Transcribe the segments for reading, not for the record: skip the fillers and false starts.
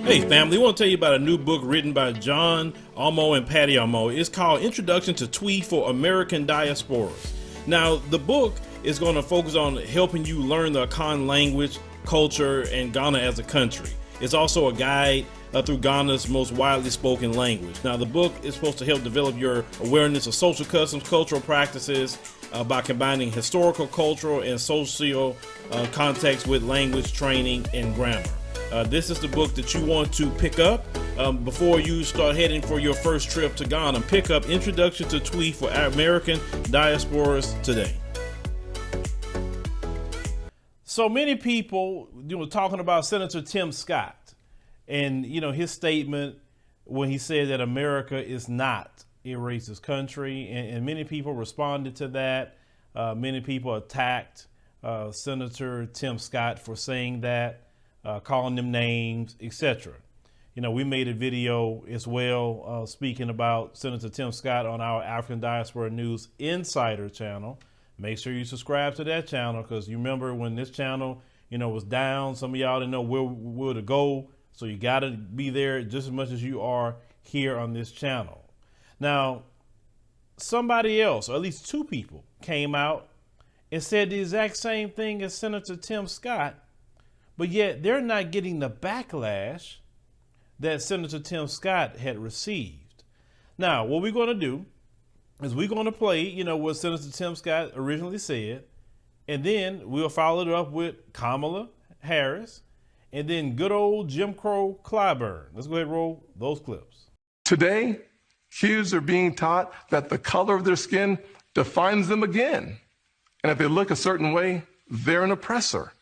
Hey family, I want to tell you about a new book written by John Almo and Patty Almo. It's called Introduction to Twi for American Diasporas. Now, the book is going to focus on helping you learn the Akan language, culture, and Ghana as a country. It's also a guide through Ghana's most widely spoken language. Now, the book is supposed to help develop your awareness of social customs, cultural practices by combining historical, cultural, and social context with language training and grammar. This is the book that you want to pick up before you start heading for your first trip to Ghana. Pick up Introduction to Twi for American Diasporas today. So many people, talking about Senator Tim Scott and, his statement when he said that America is not a racist country. And many people responded to that. Many people attacked Senator Tim Scott for saying that. Calling them names, etc. We made a video as well speaking about Senator Tim Scott on our African Diaspora News Insider channel. Make sure you subscribe to that channel, because you remember when this channel, was down, some of y'all didn't know where to go. So you got to be there just as much as you are here on this channel. Now, somebody else, or at least two people, came out and said the exact same thing as Senator Tim Scott, but yet they're not getting the backlash that Senator Tim Scott had received. Now, what we're going to do is we're going to play, what Senator Tim Scott originally said, and then we'll follow it up with Kamala Harris, and then good old Jim Crow Clyburn. Let's go ahead and roll those clips. Today, kids are being taught that the color of their skin defines them again. And if they look a certain way, they're an oppressor.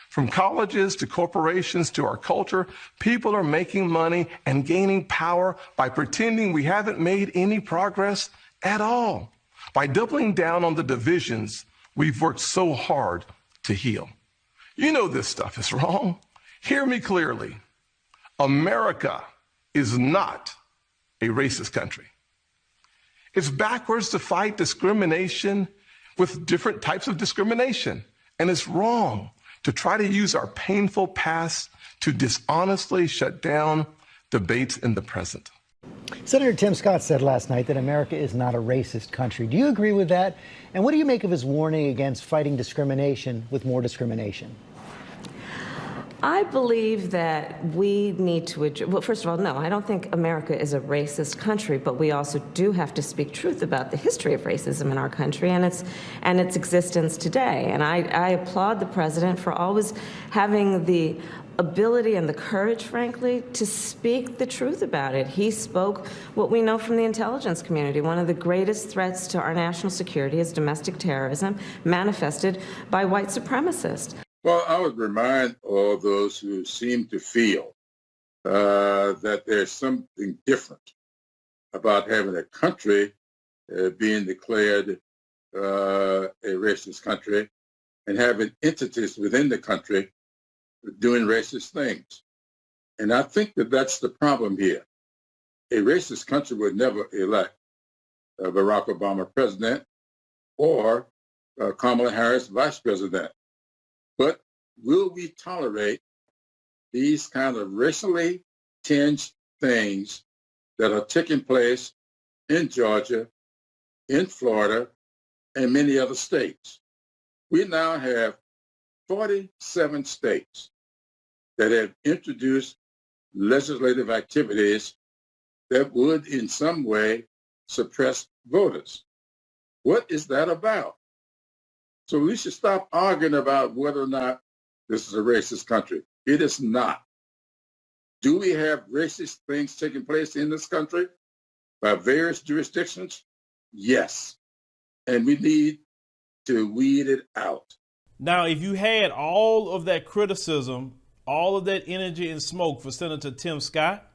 From colleges to corporations to our culture, people are making money and gaining power by pretending we haven't made any progress at all, by doubling down on the divisions we've worked so hard to heal. This stuff is wrong. Hear me clearly. America is not a racist country. It's backwards to fight discrimination with different types of discrimination, and it's wrong to try to use our painful past to dishonestly shut down debates in the present. Senator Tim Scott said last night that America is not a racist country. Do you agree with that? And what do you make of his warning against fighting discrimination with more discrimination? I believe that we need to address, well, first of all, no, I don't think America is a racist country, but we also do have to speak truth about the history of racism in our country and its existence today. And I applaud the president for always having the ability and the courage, frankly, to speak the truth about it. He spoke what we know from the intelligence community. One of the greatest threats to our national security is domestic terrorism, manifested by white supremacists. Well, I would remind all those who seem to feel that there's something different about having a country being declared a racist country and having entities within the country doing racist things. And I think that that's the problem here. A racist country would never elect Barack Obama president or Kamala Harris vice president. But will we tolerate these kind of racially tinged things that are taking place in Georgia, in Florida, and many other states? We now have 47 states that have introduced legislative activities that would in some way suppress voters. What is that about? So we should stop arguing about whether or not this is a racist country. It is not. Do we have racist things taking place in this country by various jurisdictions? Yes. And we need to weed it out. Now, if you had all of that criticism, all of that energy and smoke for Senator Tim Scott,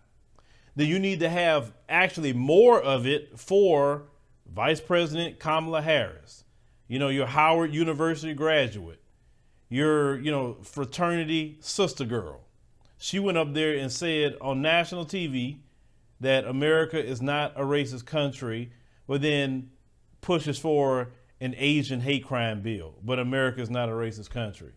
then you need to have actually more of it for Vice President Kamala Harris. Your Howard University graduate, your, fraternity sister girl. She went up there and said on national TV that America is not a racist country, but then pushes for an Asian hate crime bill. But America is not a racist country.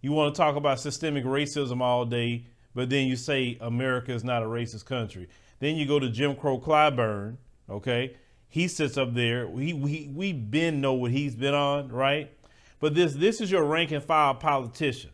You want to talk about systemic racism all day, but then you say America is not a racist country. Then you go to Jim Crow Clyburn, okay? He sits up there. We been know what he's been on, right? But this is your rank and file politician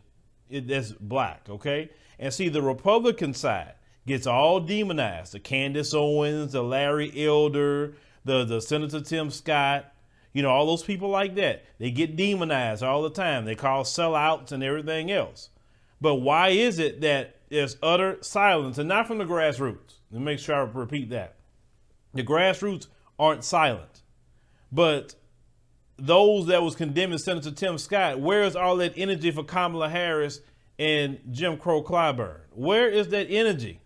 that's black, okay? And see, the Republican side gets all demonized. The Candace Owens, the Larry Elder, the Senator Tim Scott, you know, all those people like that. They get demonized all the time. They call sellouts and everything else. But why is it that there's utter silence, and not from the grassroots? Let me make sure I repeat that. The grassroots aren't silent, but those that was condemning Senator Tim Scott, where's all that energy for Kamala Harris and Jim Crow Clyburn? Where is that energy?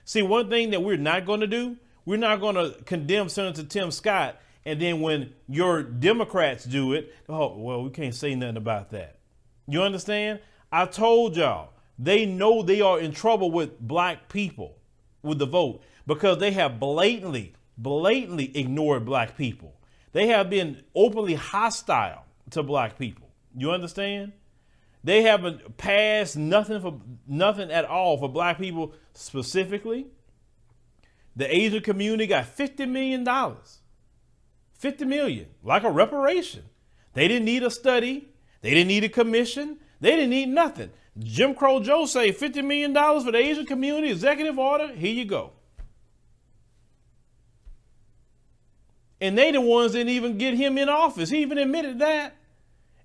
See, one thing that we're not going to do, we're not going to condemn Senator Tim Scott, and then when your Democrats do it, oh, well, we can't say nothing about that. You understand? I told y'all, they know they are in trouble with black people with the vote because they have blatantly ignored black people. They have been openly hostile to black people. You understand? They haven't passed nothing at all for black people specifically. The Asian community got $50 million. $50 million, like a reparation. They didn't need a study. They didn't need a commission. They didn't need nothing. Jim Crow Joe say $50 million for the Asian community, executive order. Here you go. And they the ones that didn't even get him in office. He even admitted that.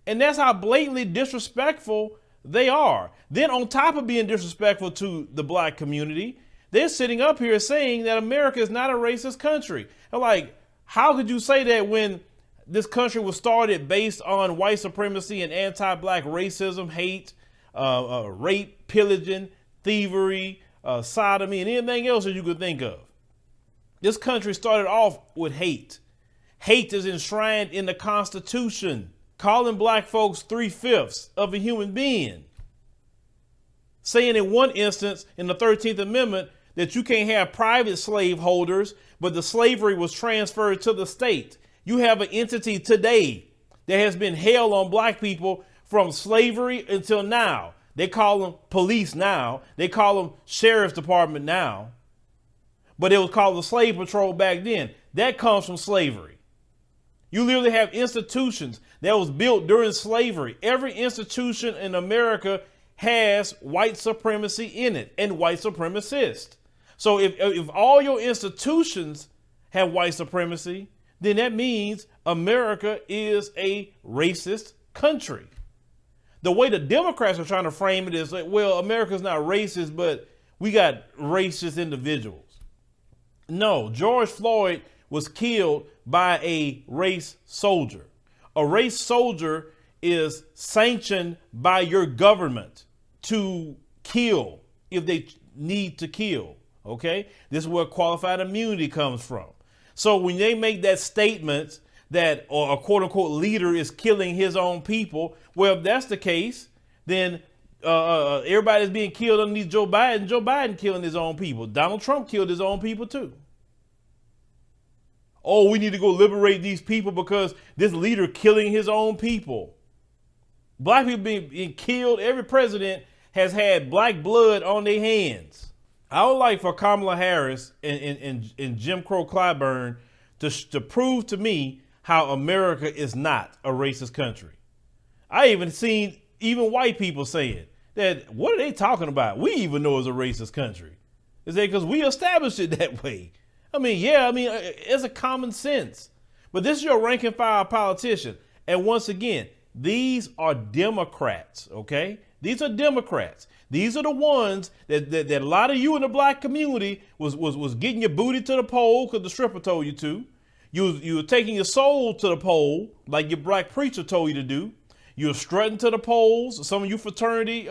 And that's how blatantly disrespectful they are. Then on top of being disrespectful to the black community, they're sitting up here saying that America is not a racist country. I'm like, how could you say that when this country was started based on white supremacy and anti-black racism, hate, rape, pillaging, thievery, sodomy, and anything else that you could think of? This country started off with hate. Hate is enshrined in the Constitution, calling black folks 3/5 of a human being. Saying in one instance in the 13th Amendment that you can't have private slave holders, but the slavery was transferred to the state. You have an entity today that has been hell on black people from slavery until now. They call them police now. They call them sheriff's department now. But it was called the slave patrol back then. That comes from slavery. You literally have institutions that was built during slavery. Every institution in America has white supremacy in it and white supremacists. So if all your institutions have white supremacy, then that means America is a racist country. The way the Democrats are trying to frame it is like, well, America's not racist, but we got racist individuals. No, George Floyd was killed by a race soldier. A race soldier is sanctioned by your government to kill if they need to kill. Okay, this is where qualified immunity comes from. So when they make that statement that or a quote unquote leader is killing his own people, well, if that's the case, then everybody's being killed underneath Joe Biden. Joe Biden killing his own people. Donald Trump killed his own people too. Oh, we need to go liberate these people because this leader killing his own people. Black people being killed. Every president has had black blood on their hands. I would like for Kamala Harris and Jim Crow Clyburn to prove to me how America is not a racist country. I even seen white people saying that, what are they talking about? We even know it's a racist country. Is that because we established it that way? I mean, yeah, it's a common sense. But this is your rank and file politician. And once again, these are Democrats, okay? These are Democrats. These are the ones that a lot of you in the black community was getting your booty to the pole because the stripper told you to. You were taking your soul to the pole like your black preacher told you to do. You were strutting to the poles. Some of you fraternity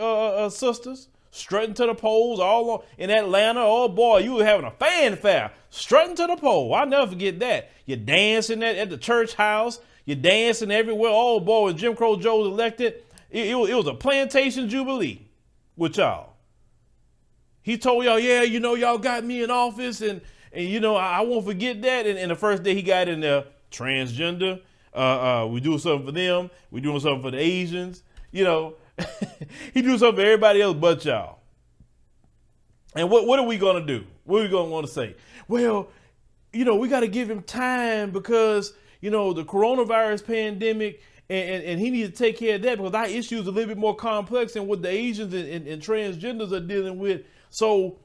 sisters strutting to the poles all in Atlanta. Oh boy, you were having a fanfare strutting to the pole. I'll never forget that. You're dancing at the church house. You're dancing everywhere. Oh boy, when Jim Crow Joe was elected, it was a plantation jubilee with y'all. He told y'all, yeah, you know, y'all got me in office and you know, I won't forget that. And the first day he got in there, transgender, we do something for them. We doing something for the Asians, you know. He do something for everybody else but y'all. And what are we going to do? What are we going to want to say? Well, we got to give him time because, the coronavirus pandemic and he needs to take care of that because our issues are a little bit more complex than what the Asians and transgenders are dealing with. So,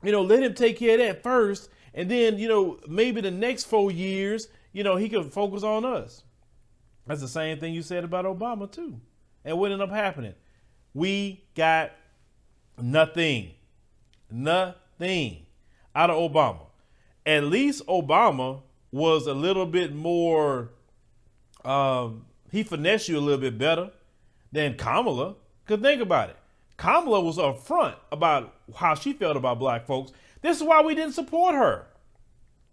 let him take care of that first. And then, maybe the next 4 years, he can focus on us. That's the same thing you said about Obama, too. And what ended up happening? We got nothing out of Obama. At least Obama was a little bit more, he finessed you a little bit better than Kamala. Because think about it. Kamala was upfront about how she felt about black folks. This is why we didn't support her.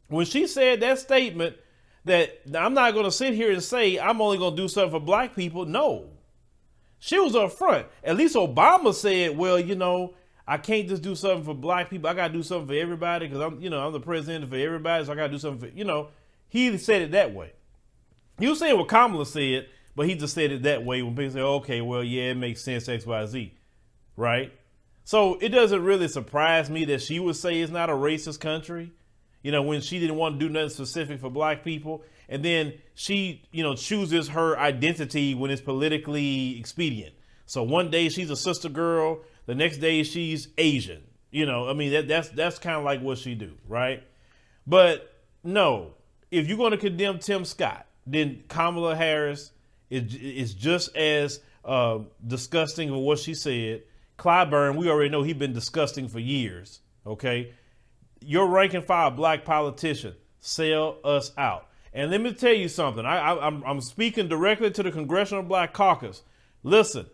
When she said that statement that I'm not going to sit here and say I'm only going to do something for black people. No. She was upfront. At least Obama said, well, I can't just do something for black people. I got to do something for everybody because I'm the president for everybody. So I got to do something for, he said it that way. He was saying what Kamala said, but he just said it that way when people say, okay, well, yeah, it makes sense, X, Y, Z. Right? So it doesn't really surprise me that she would say it's not a racist country, when she didn't want to do nothing specific for black people. And then she, chooses her identity when it's politically expedient. So one day she's a sister girl. The next day she's Asian. That's kind of like what she do. Right. But no, if you're going to condemn Tim Scott, then Kamala Harris is just as disgusting of what she said. Clyburn, we already know he's been disgusting for years. OK, your rank and file black politician, sell us out. And let me tell you something. I'm speaking directly to the Congressional Black Caucus. Listen,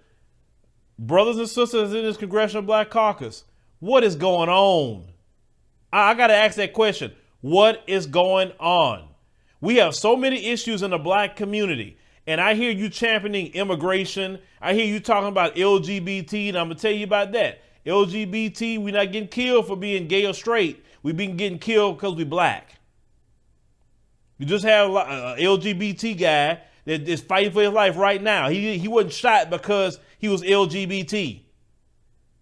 brothers and sisters in this Congressional Black Caucus, what is going on? I got to ask that question. What is going on? We have so many issues in the black community. And I hear you championing immigration. I hear you talking about LGBT, and I'm going to tell you about that. LGBT, we're not getting killed for being gay or straight. We've been getting killed because we black. You just have an LGBT guy that is fighting for his life right now. He wasn't shot because he was LGBT.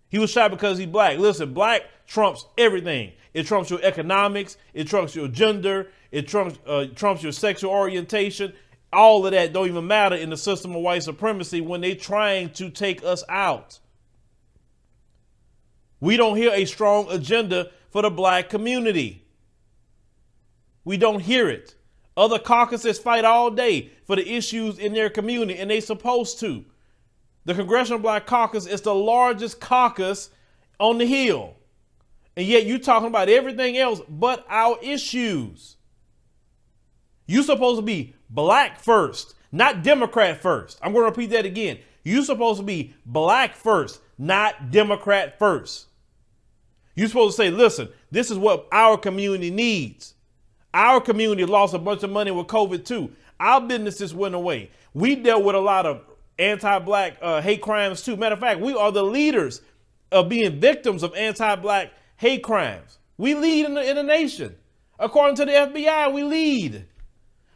He was shot because he's black. Listen, black trumps everything. It trumps your economics. It trumps your gender. It trumps your sexual orientation. All of that don't even matter in the system of white supremacy when they're trying to take us out. We don't hear a strong agenda for the black community. We don't hear it. Other caucuses fight all day for the issues in their community, and they're supposed to. The Congressional Black Caucus is the largest caucus on the Hill. And yet you're talking about everything else but our issues. You're supposed to be black first, not Democrat first. I'm going to repeat that again. You're supposed to be black first, not Democrat first. You're supposed to say, listen, this is what our community needs. Our community lost a bunch of money with COVID too. Our businesses went away. We dealt with a lot of anti-black hate crimes too. Matter of fact, we are the leaders of being victims of anti-black hate crimes. We lead in the nation. According to the FBI, we lead.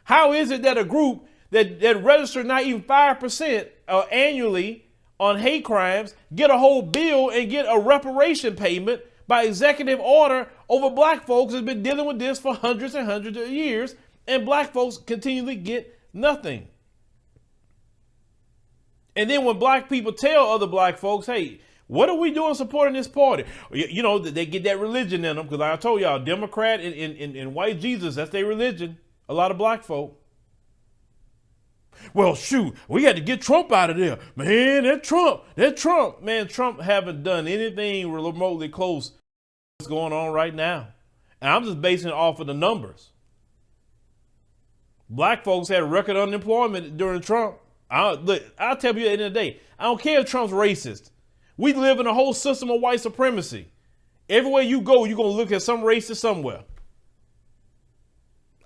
How is it that a group that registered not even 5% annually on hate crimes get a whole bill and get a reparation payment by executive order over black folks has been dealing with this for hundreds and hundreds of years, and black folks continually get nothing? And then when black people tell other black folks, hey, what are we doing supporting this party? They get that religion in them, because like I told y'all, Democrat and white Jesus, that's their religion. A lot of black folk. Well, shoot, we had to get Trump out of there. Man, that Trump. Man, Trump haven't done anything remotely close to what's going on right now. And I'm just basing it off of the numbers. Black folks had record unemployment during Trump. I'll tell you at the end of the day, I don't care if Trump's racist. We live in a whole system of white supremacy. Everywhere you go, you're going to look at some racist somewhere.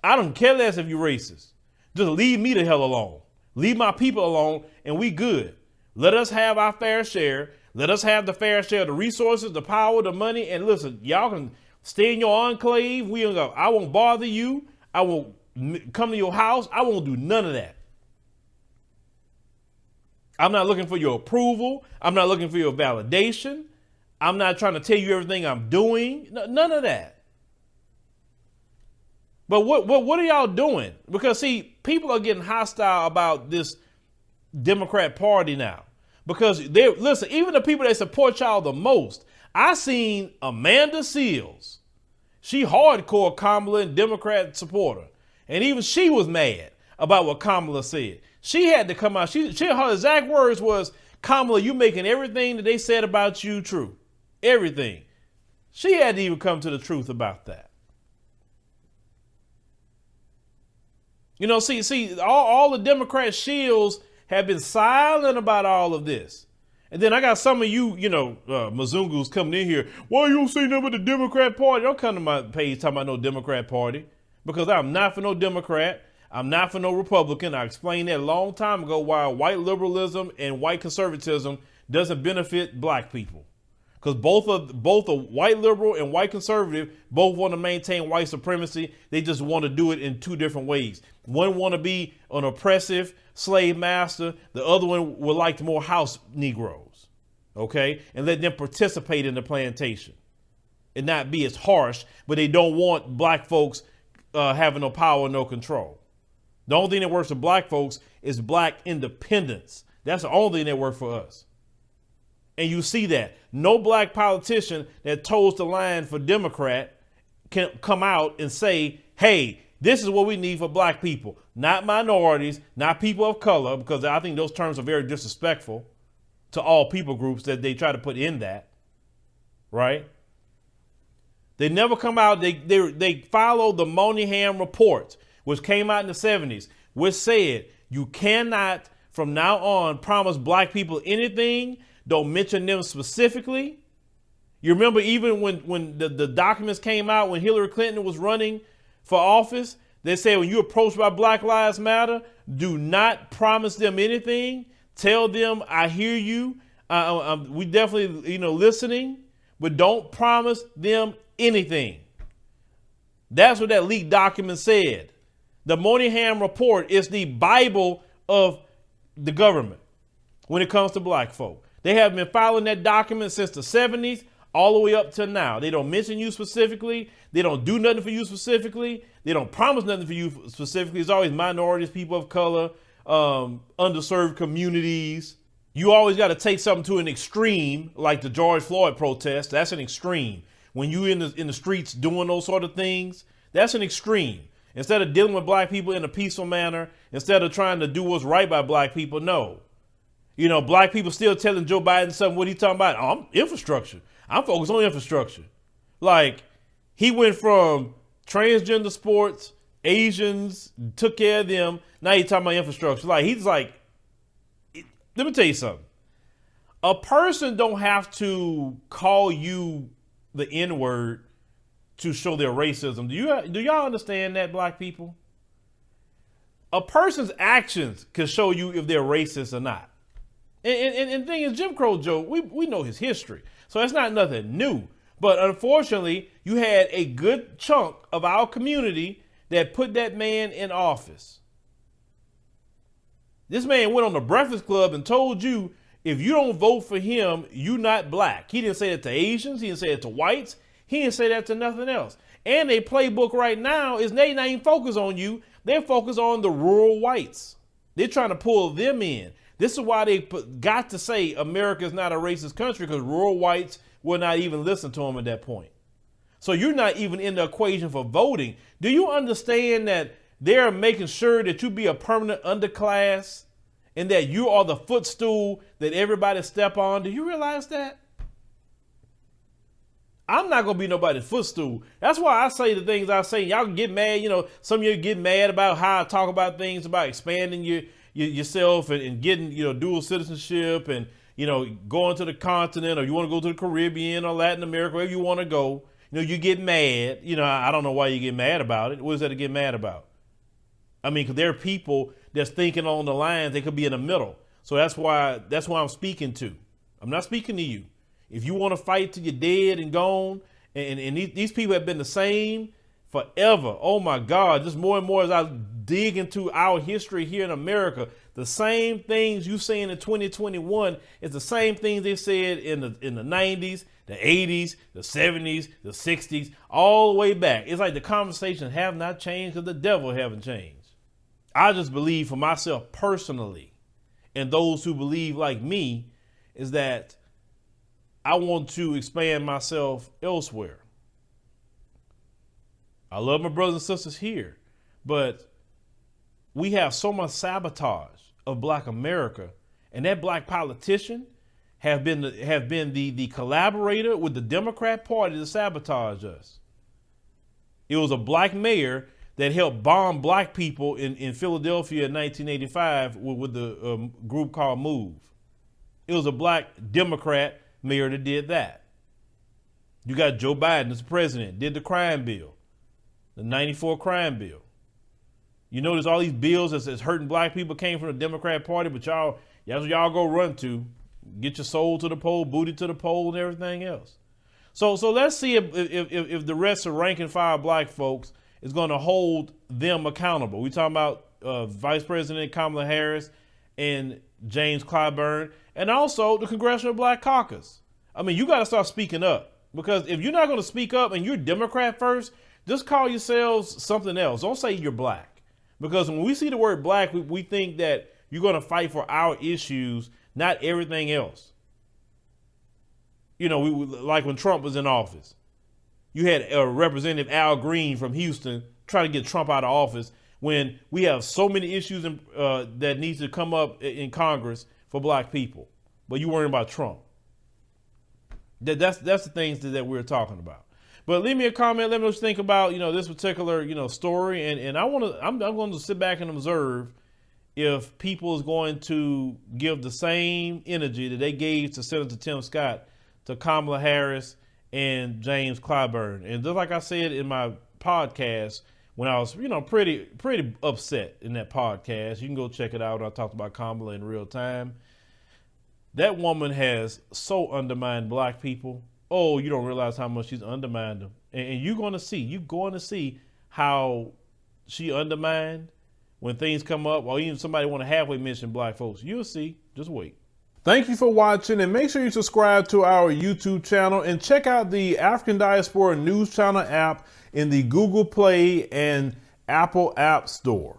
I don't care less if you're racist. Just leave me the hell alone. Leave my people alone, and we good. Let us have our fair share. Let us have the fair share of the resources, the power, the money. And listen, y'all can stay in your enclave. I won't bother you. I won't come to your house. I won't do none of that. I'm not looking for your approval. I'm not looking for your validation. I'm not trying to tell you everything I'm doing. None of that. But what are y'all doing? Because see, people are getting hostile about this Democrat Party now. Because listen, even the people that support y'all the most, I seen Amanda Seals. She hardcore Kamala and Democrat supporter. And even she was mad about what Kamala said. She had to come out. Her exact words was, Kamala, you making everything that they said about you true. Everything. She had to even come to the truth about that. You know, see, all the Democrat shills have been silent about all of this. And then I got some of you, Mzungus coming in here. Why you don't say nothing about the Democrat Party? Don't come to my page talking about no Democrat Party. Because I'm not for no Democrat. I'm not for no Republican. I explained that a long time ago why white liberalism and white conservatism doesn't benefit black people. Because both a white liberal and white conservative both want to maintain white supremacy. They just want to do it in two different ways. One want to be an oppressive slave master. The other one would like more house Negroes, okay? And let them participate in the plantation and not be as harsh, but they don't want black folks having no power, no control. The only thing that works for black folks is black independence. That's the only thing that works for us. And you see that. No black politician that toes the line for Democrat can come out and say, hey, this is what we need for black people, not minorities, not people of color, because I think those terms are very disrespectful to all people groups that they try to put in that, right? They never come out. They follow the Moynihan report, which came out in the 70s, which said you cannot from now on promise black people anything. Don't mention them specifically. You remember even when the documents came out when Hillary Clinton was running for office, they said when you approached by Black Lives Matter, do not promise them anything. Tell them I hear you. We definitely listening, but don't promise them anything. That's what that leaked document said. The Moynihan report is the Bible of the government when it comes to black folk. They have been following that document since the 70s all the way up to now. They don't mention you specifically. They don't do nothing for you specifically. They don't promise nothing for you specifically. It's always minorities, people of color, underserved communities. You always got to take something to an extreme, like the George Floyd protest. That's an extreme. When you in the streets doing those sort of things, that's an extreme. Instead of dealing with black people in a peaceful manner, instead of trying to do what's right by black people, no. Black people still telling Joe Biden something. What he talking about? Oh, I'm infrastructure. I'm focused on infrastructure. Like, he went from transgender sports, Asians, took care of them. Now he's talking about infrastructure. Like, he's like, let me tell you something. A person don't have to call you the N-word to show their racism. Do y'all understand that, black people? A person's actions can show you if they're racist or not. And the thing is, Jim Crow Joe, we know his history. So it's not nothing new. But unfortunately, you had a good chunk of our community that put that man in office. This man went on the Breakfast Club and told you, if you don't vote for him, you're not black. He didn't say that to Asians. He didn't say it to whites. He didn't say that to nothing else. And their playbook right now is they not even focused on you. They're focused on the rural whites. They're trying to pull them in. This is why they got to say America is not a racist country, because rural whites will not even listen to them at that point. So you're not even in the equation for voting. Do you understand that they're making sure that you be a permanent underclass and that you are the footstool that everybody step on? Do you realize that? I'm not going to be nobody's footstool. That's why I say the things I say. Y'all can get mad. Some of you get mad about how I talk about things, about expanding yourself and getting, dual citizenship and, going to the continent, or you want to go to the Caribbean or Latin America, wherever you want to go. You get mad. I don't know why you get mad about it. What is that to get mad about? I mean, because there are people that's thinking on the lines, they could be in the middle. So that's why I'm speaking to. I'm not speaking to you. If you want to fight till you're dead and gone, and these people have been the same forever. Oh my God, just more and more as I dig into our history here in America, the same things you saying in 2021 is the same things they said in the 90s, the 80s, the 70s, the 60s, all the way back. It's like the conversations have not changed because the devil haven't changed. I just believe for myself personally, and those who believe like me, is that I want to expand myself elsewhere. I love my brothers and sisters here, but we have so much sabotage of Black America, and that Black politician have been the collaborator with the Democrat Party to sabotage us. It was a Black mayor that helped bomb Black people in Philadelphia in 1985 with the group called MOVE. It was a Black Democrat mayor that did that. You got Joe Biden as president, did the crime bill, the 94 crime bill. You notice all these bills that's hurting Black people came from the Democrat Party, but that's what y'all go run to. Get your soul to the poll, booty to the poll, and everything else. So let's see if the rest of rank and file Black folks is going to hold them accountable. We talking about Vice President Kamala Harris and James Clyburn, and also the Congressional Black Caucus. I mean, you got to start speaking up, because if you're not going to speak up and you're Democrat first, just call yourselves something else. Don't say you're Black. Because when we see the word Black, we think that you're going to fight for our issues, not everything else. You know, like when Trump was in office, you had Representative Al Green from Houston trying to get Trump out of office when we have so many issues that needs to come up in Congress for Black people. But you worrying about Trump. That's the things that we're talking about. But leave me a comment. Let me know what you think about, this particular, story. And I'm going to sit back and observe if people is going to give the same energy that they gave to Senator Tim Scott to Kamala Harris and James Clyburn. And just like I said in my podcast, when I was, pretty upset in that podcast, you can go check it out. I talked about Kamala in real time. That woman has so undermined Black people. Oh, you don't realize how much she's undermined them. And you're going to see how she undermined when things come up, or even somebody want to halfway mention Black folks. You'll see. Just wait. Thank you for watching, and make sure you subscribe to our YouTube channel and check out the African Diaspora News Channel app in the Google Play and Apple App Store.